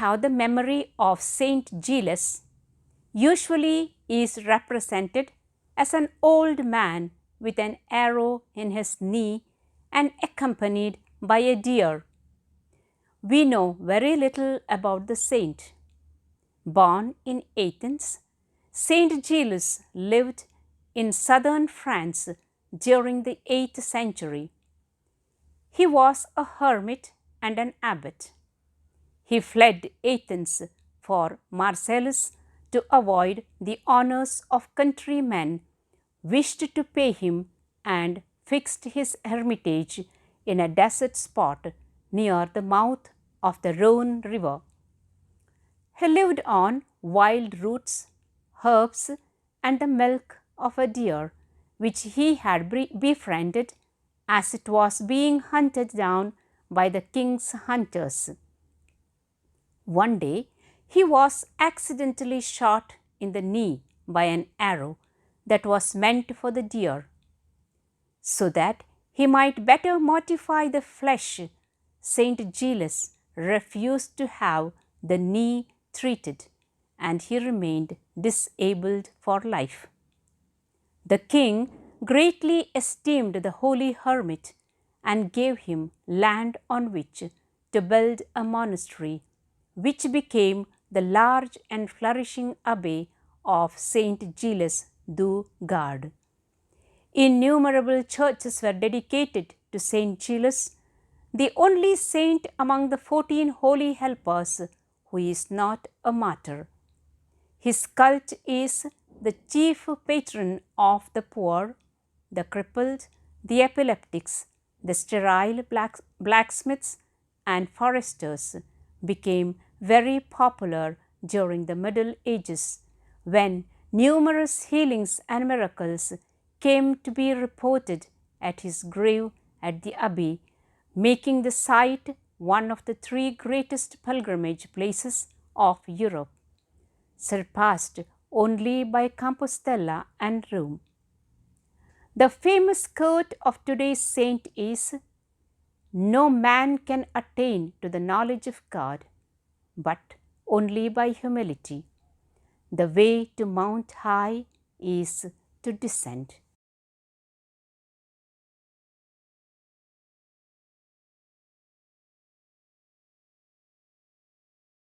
have the memory of Saint.GILES, usually is represented as an old man with an arrow in his knee and accompanied by a deer. We know very little about the saint. Born in Athens, Saint.GILES lived in southern France during the 8th century. He was a hermit and an abbot. He fled Athens for Marseilles to avoid the honors of countrymen wished to pay him, and fixed his hermitage in a desert spot near the mouth of the Rhone River. He lived on wild roots, herbs, and the milk of a deer, which he had befriended as it was being hunted down by the king's hunters. One day, he was accidentally shot in the knee by an arrow that was meant for the deer. So that he might better mortify the flesh, Saint.GILES refused to have the knee treated, and he remained disabled for life. The king greatly esteemed the holy hermit and gave him land on which to build a monastery, which became the large and flourishing Abbey of Saint.GILES-du-Gard. Innumerable churches were dedicated to Saint.GILES, the only saint among the 14 holy helpers who is not a martyr. His cult is the chief patron of the poor, the crippled, the epileptics, the sterile blacksmiths, and foresters became very popular during the Middle Ages, when numerous healings and miracles came to be reported at his grave at the Abbey, making the site one of the 3 greatest pilgrimage places of Europe, surpassed only by Compostela and Rome. The famous quote of today's saint is, "No man can attain to the knowledge of God, but only by humility. The way to mount high is to descend."